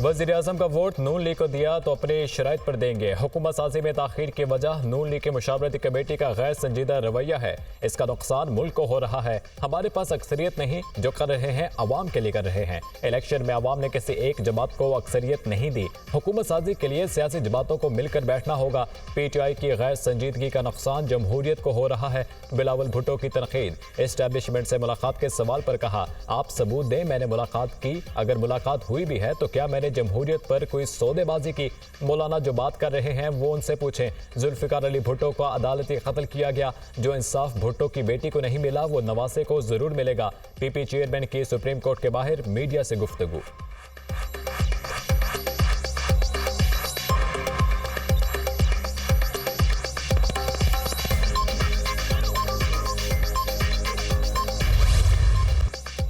वज़ीर-ए-आज़म का वोट नून लीग को दिया तो अपनी शराइत पर देंगे। हुकूमत साजी में ताखीर की वजह नून लीग की मुशावरती कमेटी का गैर संजीदा रवैया है। इसका नुकसान मुल्क को हो रहा है। हमारे पास अक्सरियत नहीं, जो कर रहे हैं अवाम के लिए कर रहे हैं। इलेक्शन में अवाम ने किसी एक जमात को अक्सरियत नहीं दी। हुकूमत साजी के लिए सियासी जमातों को मिलकर बैठना होगा। PTI की गैर संजीदगी का नुकसान जमहूरियत को हो रहा है। बिलावल भुट्टो की तनकीद। एस्टैब्लिशमेंट से मुलाकात के सवाल पर कहा, आप सबूत दें मैंने मुलाकात की। अगर मुलाकात हुई भी है तो क्या मैंने जमहूरियत पर कोई सौदेबाजी की? मौलाना जो बात कर रहे हैं वो उनसे पूछें। जुल्फिकार अली भुट्टो को अदालती कत्ल किया गया। जो इंसाफ भुट्टो की बेटी को नहीं मिला वो नवासे को जरूर मिलेगा। PP चेयरमैन की सुप्रीम कोर्ट के बाहर मीडिया से गुफ्तगू।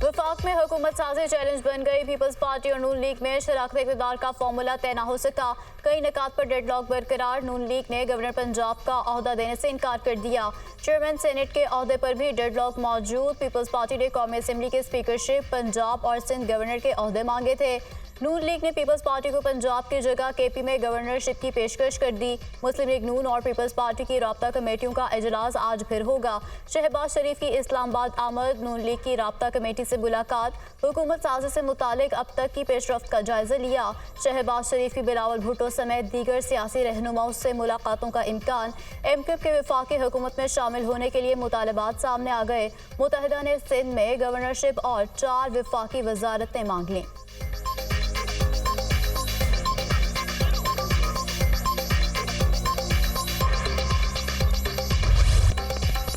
वफाक में हुकूमत साजी चैलेंज बन गई। पीपल्स पार्टी और नून लीग में शराकत इक़्तिदार का फॉर्मूला तय न हो सका। कई निकात पर डेडलॉक बरकरार। नून लीग ने गवर्नर पंजाब का ओहदा देने से इनकार कर दिया। चेयरमैन सेनेट के ओहदे पर भी डेडलॉक मौजूद। पीपल्स पार्टी ने कौमी असम्बली के स्पीकरशिप, पंजाब और सिंध गवर्नर के ओहदे मांगे थे। नून लीग ने पीपल्स पार्टी को पंजाब की जगह KP में गवर्नरशिप की पेशकश कर दी। मुस्लिम लीग नून और पीपल्स पार्टी की राब्ता कमेटियों का इजलास आज फिर होगा। शहबाज शरीफ की इस्लामाबाद आमद। नून लीग की राब्ता कमेटी से मुलाकात। हुकूमत साजी से मुतालिक अब तक की पेशरफ्त का जायजा लिया। शहबाज शरीफ की बिलावल भुट्टो समेत दीगर सियासी रहनुमाओं से मुलाकातों का इम्कान। MKIP के वफाकी हुकूमत में शामिल होने के लिए मुतालबात सामने आ गए। मुत्तहिदा ने सिंध में गवर्नरशिप और 4 वफाकी वजारतें मांग लीं।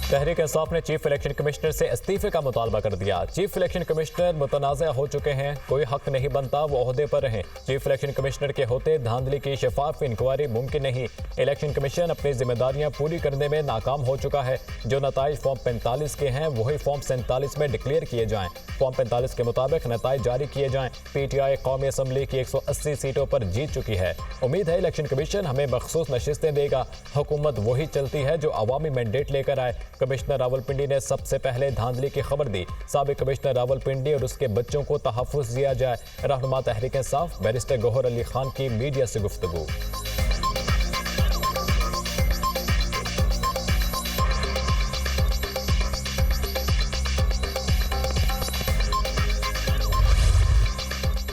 तहरीक इंसाफ ने चीफ इलेक्शन कमिश्नर से इस्तीफे का मुतालबा कर दिया। चीफ इलेक्शन कमिश्नर मुतनाज़ा हो चुके हैं, कोई हक नहीं बनता वो ओहदे पर रहें। चीफ इलेक्शन कमिश्नर के होते धांधली की शफाफ इंक्वायरी मुमकिन नहीं। इलेक्शन कमीशन अपनी जिम्मेदारियां पूरी करने में नाकाम हो चुका है। जो नताइज फॉर्म 45 के हैं वही फॉर्म 47 में डिक्लेयर किए जाएं। फॉर्म 45 के मुताबिक नताइज जारी किए जाएं। PTI कौमी असम्बली की 180 सीटों पर जीत चुकी है। उम्मीद है इलेक्शन कमीशन हमें मखसूस नशिस्तें देगा। हुकूमत वही चलती है जो अवामी मैंडेट लेकर आए। कमिश्नर रावलपिंडी ने सबसे पहले धांधली की खबर दी। साबिक कमिश्नर रावलपिंडी और उसके बच्चों को तहफ़्फ़ुज़ दिया जाए। रहनुमा तहरीक इंसाफ बैरिस्टर गौहर अली खान की मीडिया से गुफ्तगू।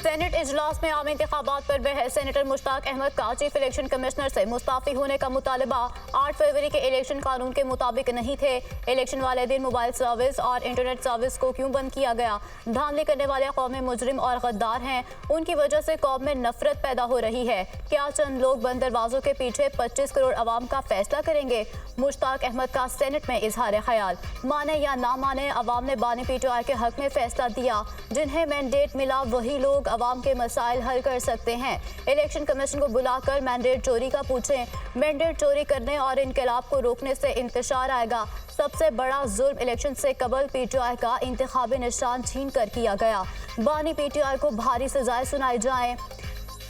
सेनेट इजलास में आम इंतखाबात पर बहस। सेनेटर मुश्ताक अहमद का चीफ इलेक्शन कमिश्नर से मुस्ताफी होने का मुतालबा। 8 फरवरी के इलेक्शन कानून के मुताबिक नहीं थे। इलेक्शन वाले दिन मोबाइल सर्विस और इंटरनेट सर्विस को क्यों बंद किया गया? धांधली करने वाले कौम में मुजरिम और गद्दार हैं। उनकी वजह से कौम में नफरत पैदा हो रही है। क्या चंद लोग बंद दरवाजों के पीछे 25 करोड़ अवाम का फैसला करेंगे? मुश्ताक अहमद का सेनेट में इजहार ख्याल। माने या ना माने, अवाम ने बानी PTI के हक में फैसला दिया। जिन्हें मैंडेट मिला वही लोग अवाम के मसाइल हल कर सकते हैं। इलेक्शन कमीशन को बुलाकर मैंडेट चोरी का पूछें। मैंडेट चोरी करने और इनकलाब को रोकने से इंतशार आएगा। सबसे बड़ा जुल्म इलेक्शन से कबल PTI का इंतखाबी निशान छीन कर किया गया। बानी PTI को भारी सजाएं सुनाई जाएं।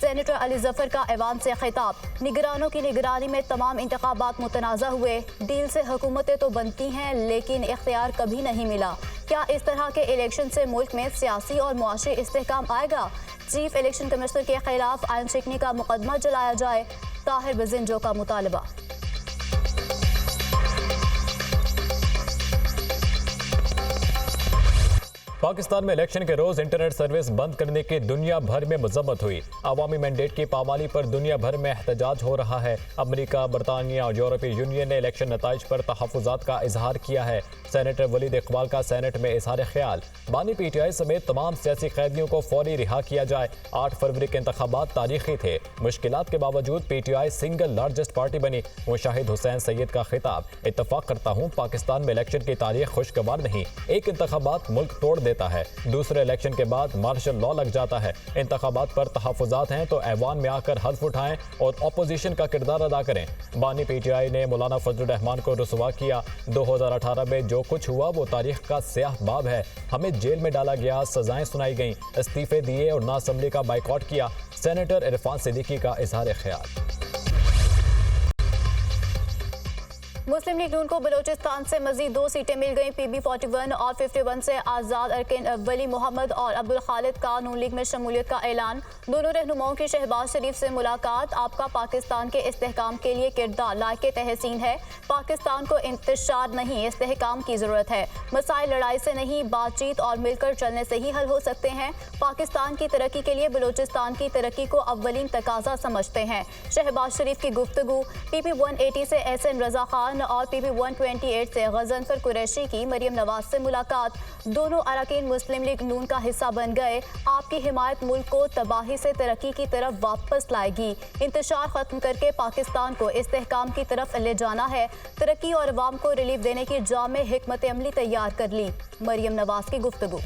सेनेटर अली जफर का ऐवान से खिताब। निगरानों की निगरानी में तमाम इंतखाबात मुतनाज़ा हुए। डील से हुकूमतें तो बनती हैं लेकिन इख्तियार कभी नहीं मिला। क्या इस तरह के इलेक्शन से मुल्क में सियासी और मुआशी इस्तेहकाम आएगा? चीफ इलेक्शन कमिश्नर के खिलाफ आइन शिकनी का मुकदमा चलाया जाए। ताहिर बजिंजो का मुतालबा। पाकिस्तान में इलेक्शन के रोज इंटरनेट सर्विस बंद करने की दुनिया भर में मजम्मत हुई। अवामी मैंडेट की पामाली पर दुनिया भर में एहतजाज हो रहा है। अमेरिका, बरतानिया और यूरोपीय यूनियन ने इलेक्शन नताइज पर तहफ़्फ़ुज़ात का इजहार किया है। सेनेटर वलीद इकबाल का सेनेट में इजहार ख्याल। बानी PTI समेत तमाम सियासी कैदियों को फौरी रिहा किया जाए। 8 फरवरी के इंतखाबात तारीखी थे। मुश्किलात के बावजूद PTI सिंगल लार्जेस्ट पार्टी बनी। मुशाहिद हुसैन सैयद का खिताब। इत्तफाक करता हूँ पाकिस्तान में इलेक्शन की तारीख खुशगवार नहीं। एक इंतखाबात मुल्क तोड़ देता है, दूसरे इलेक्शन के बाद मार्शल लॉ लग जाता है। इंतखाबात पर तहफ़्फ़ुज़ात हैं तो ऐवान में आकर हल्फ उठाएं और अपोजिशन का किरदार अदा करें। बानी PTI ने मौलाना फजलुर रहमान को रुसवा किया। 2018 में जो कुछ हुआ वो तारीख का स्याह बाब है। हमें जेल में डाला गया, सजाएं सुनाई गईं, इस्तीफे दिए और ना असम्बली का बाइकआउट किया। सेनेटर इरफान सिद्दीकी का इजहार ख्याल। मुस्लिम लीग नून को बलूचिस्तान से मजीद 2 सीटें मिल गई। PB41 और 51 से आज़ाद अरकान वली मोहम्मद और अब्दुल खालिद का नून लीग में शमूलियत का ऐलान। दोनों रहनुमाओं की शहबाज शरीफ से मुलाकात। आपका पाकिस्तान के इस्तेहकाम के लिए किरदार लायक तहसीन है। पाकिस्तान को इंतशार नहीं, इस्तेहकाम की ज़रूरत है। मसाइल लड़ाई से नहीं, बातचीत और मिलकर चलने से ही हल हो सकते हैं। पाकिस्तान की तरक्की के लिए बलूचिस्तान की तरक्की को अव्वलीन तकाजा समझते हैं। शहबाज शरीफ की गुफ्तगू। PP180 से SN रजा खान और PP128 से गजनफर कुरैशी की मरियम नवाज से मुलाकात। दोनों अरकान मुस्लिम लीग नून का हिस्सा बन गए। आपकी हिमायत मुल्क को तबाही से तरक्की की तरफ वापस लाएगी। इंतशार खत्म करके पाकिस्तान को इस्तेहकाम की तरफ ले जाना है। तरक्की और अवाम को रिलीफ देने की जामे हिकमत अमली तैयार कर ली। मरियम नवाज की गुफ्तगू।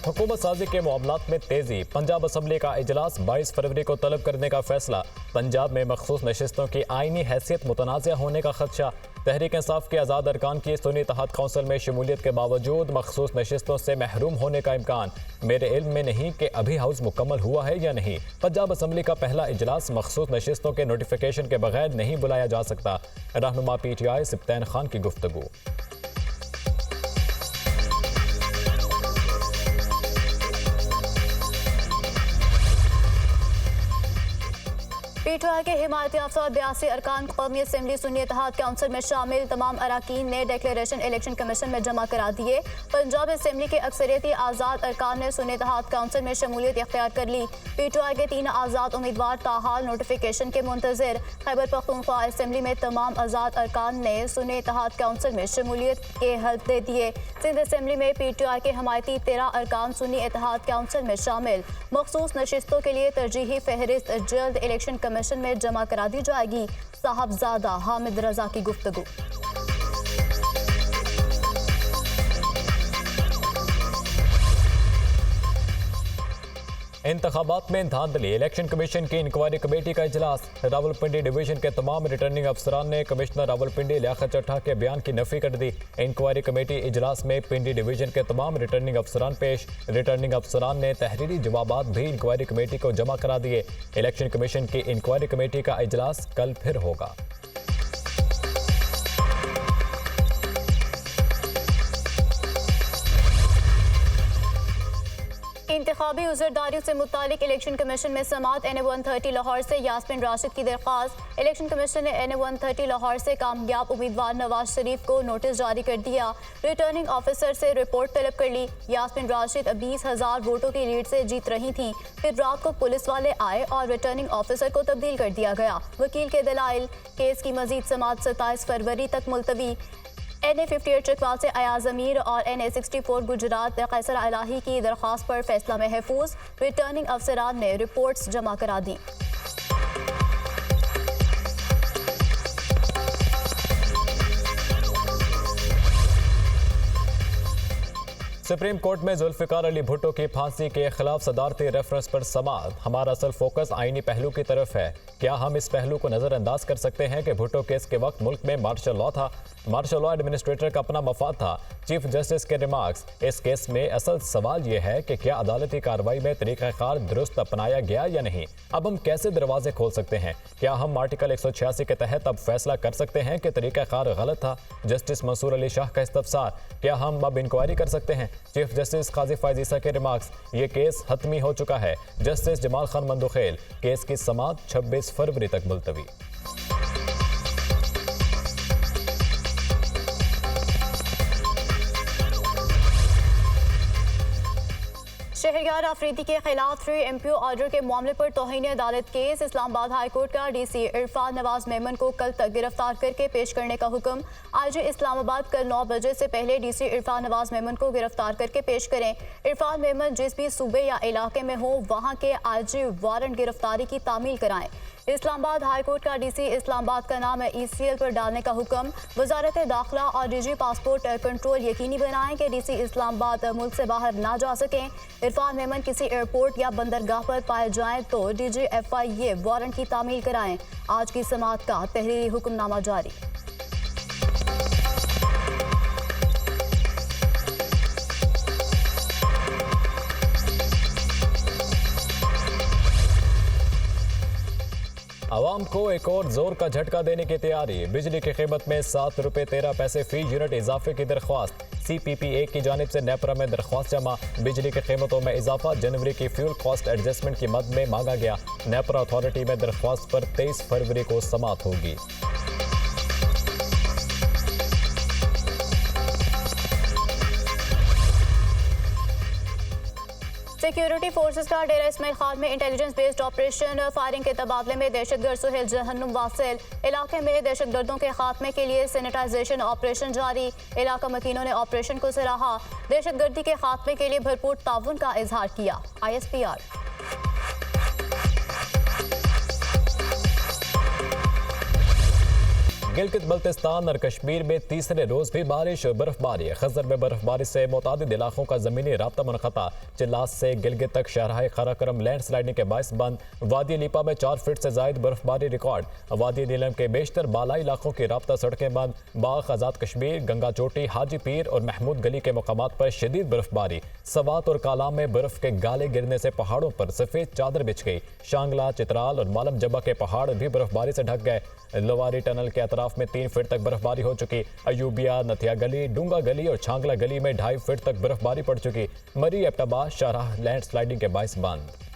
हुकूमत साजी के मामलात में तेजी। पंजाब असम्बली का इजलास 22 फरवरी को तलब करने का फैसला। पंजाब में मखसूस नशिस्तों की आईनी हैसियत मुतनाज़ होने का खदशा। तहरीक इंसाफ के आज़ाद अरकान की सुन्नी इत्तेहाद कौंसिल में शमूलियत के बावजूद मखसूस नशिस्तों से महरूम होने का इम्कान। मेरे इल्म में नहीं कि अभी हाउस मुकम्मल हुआ है या नहीं। पंजाब असम्बली का पहला इजलास मखसूस नशिस्तों के नोटिफिकेशन के बगैर नहीं बुलाया जा सकता। रहनुमा PTI सिब्तैन खान की गुफ्तगू। PTI के हिमायत याफ्ता 82 अरकान कौमी असम्बली सुन्नी इत्तेहाद काउंसिल में शामिल तमाम अरकान ने डिक्लेरेशन इलेक्शन कमीशन में जमा करा दिए। पंजाब असम्बली के अक्सरियती आज़ाद अरकान ने सुन्नी इत्तेहाद काउंसिल में शमूलियत इख्तियार कर ली। PTI के 3 आज़ाद उम्मीदवार ताहाल नोटिफिकेशन के मुंतज़िर। खैबर पख्तूनख्वा असम्बली में तमाम आज़ाद अरकान ने सुन्नी इत्तेहाद काउंसिल में शमूलियत के हल्फ दे दिए। सिंध असम्बली में PTI के हमायती 13 अरकान सुन्नी इत्तेहाद काउंसिल में शामिल। मखसूस नशिस्तों के लिए तरजीही फहरिस्त जल्द इलेक्शन कमीशन में जमा करा दी जाएगी। साहबजादा हामिद रजा की गुफ्तगू। इंतखाबात में धांधली। इलेक्शन कमीशन की इंक्वायरी कमेटी का इजलास। रावलपिंडी डिवीजन के तमाम रिटर्निंग अफसरान ने कमिश्नर रावलपिंडी लियाकत चट्टा के बयान की नफी कर दी। इंक्वायरी कमेटी इजलास में पिंडी डिवीजन के तमाम रिटर्निंग अफसरान पेश। रिटर्निंग अफसरान ने तहरीरी जवाबात भी इंक्वायरी कमेटी को जमा करा दिए। इलेक्शन कमीशन की इंक्वायरी कमेटी का इजलास कल फिर होगा। इंतखाबी उज़रदारियों से मुतालिक इलेक्शन कमीशन में समात। NA-130 लाहौर से यास्मिन राशिद की दरख्वास्त। इलेक्शन कमीशन ने NA-130 लाहौर से कामयाब उम्मीदवार नवाज शरीफ को नोटिस जारी कर दिया। रिटर्निंग ऑफिसर से रिपोर्ट तलब कर ली। यास्मिन राशिद 20,000 वोटों की लीड से जीत रही थीं। फिर रात को पुलिस वाले आए और रिटर्निंग ऑफिसर को तब्दील कर दिया गया। वकील के दलाइल। केस की मजीद समात 27 फरवरी तक मुलतवी। NA-58 चकवाल से अयाज अमीर और NA-64 गुजरात कैसर इलाही की दरख्वास्त पर फैसला महफूज। रिटर्निंग अफसरान ने रिपोर्ट्स जमा करा दी। सुप्रीम कोर्ट में जुल्फिकार अली भुट्टो की फांसी के खिलाफ सदारती रेफरेंस पर समाअत। हमारा असल फोकस आईनी पहलू की तरफ है। क्या हम इस पहलू को नज़रअंदाज कर सकते हैं कि भुट्टो केस के वक्त मुल्क में मार्शल लॉ था? मार्शल लॉ एडमिनिस्ट्रेटर का अपना मफाद था। चीफ जस्टिस के रिमार्क्स। इस केस में असल सवाल यह है कि क्या अदालती कार्रवाई में तरीक़ाकार दुरुस्त अपनाया गया या नहीं। अब हम कैसे दरवाजे खोल सकते हैं? क्या हम आर्टिकल 186 के तहत अब फैसला कर सकते हैं कि तरीक़ाकार गलत था? जस्टिस मंसूर अली शाह का इस्तफसार। क्या हम अब इंक्वायरी कर सकते हैं? चीफ जस्टिस काजी फैज़ ईसा के रिमार्क्स। ये केस हतमी हो चुका है। जस्टिस जमाल खान मंदुखेल। केस की समाअत 26 फरवरी तक मुलतवी। शहरयार आफरीदी के खिलाफ 3 MPO ऑर्डर के मामले पर तौहीन अदालत केस। इस्लामाबाद हाई कोर्ट का DC इरफान नवाज मेमन को कल तक गिरफ्तार करके पेश करने का हुक्म। IG इस्लामाबाद कल 9 बजे से पहले DC इरफान नवाज मेमन को गिरफ्तार करके पेश करें। इरफान मेमन जिस भी सूबे या इलाके में हो वहाँ के IG वारंट गिरफ्तारी की तामील कराएं। इस्लामाबाद हाई कोर्ट का DC इस्लामाबाद का नाम ECL पर डालने का हुक्म। वजारत दाखिला और DG पासपोर्ट कंट्रोल यकीनी बनाएं कि DC इस्लामाबाद मुल्क से बाहर ना जा सकें। इरफान मेमन किसी एयरपोर्ट या बंदरगाह पर पाए जाएं तो DG FIA वारंट की तामील कराएं। आज की समाअत का तहरीरी हुक्मनामा जारी। आवाम को एक और जोर का झटका देने की तैयारी। बिजली की कीमत में ₹7.13 फी यूनिट इजाफे की दरख्वास्त। CPPA की जानिब से नेपरा में दरख्वास्त जमा। बिजली की कीमतों में इजाफा जनवरी की फ्यूल कॉस्ट एडजस्टमेंट की मद में मांगा गया। नेपरा अथॉरिटी में दरख्वास्त पर 23 फरवरी को समाअत होगी। सिक्योरिटी फोर्सेस का डेरा इस्माइल खान में इंटेलिजेंस बेस्ड ऑपरेशन। फायरिंग के तबादले में दहशतगर्द सुहेल जहन्नुम वासिल। इलाके में दहशतगर्दों के खात्मे के लिए सैनिटाइजेशन ऑपरेशन जारी। इलाका मकीनों ने ऑपरेशन को सराहा। दहशतगर्दी के खात्मे के लिए भरपूर ताउन का इजहार किया। ISPR। गिलगित बल्तिस्तान और कश्मीर में तीसरे रोज भी बारिश और बर्फबारी। खजर में बर्फबारी से मुतादिद इलाकों का जमीनी राब्ता मुनक़ता। चिल्लास से गिलगित तक शाहराह खराकरम लैंड स्लाइडिंग के बायस बंद। वादी लीपा में 4 फीट से जायद बर्फबारी रिकॉर्ड। वादी नीलम के बेशतर बालाई इलाकों की राब्ता सड़कें बंद। बाग आज़ाद कश्मीर, गंगा चोटी, हाजी पीर और महमूद गली के मकामात पर शदीद बर्फबारी। सवात और कालाम में बर्फ के गाले गिरने से पहाड़ों पर सफ़ेद चादर बिछ गई। शांगला, चित्राल और मालम जबा के पहाड़ भी बर्फबारी से ढक गए। लवारी टनल के अतराफ में 3 फीट तक बर्फबारी हो चुकी। अयूबिया, नथिया गली, डूंगा गली और छांगला गली में 2.5 फीट तक बर्फबारी पड़ चुकी। मरी एबटाबाद शाहराह लैंड स्लाइडिंग के बायस बंद।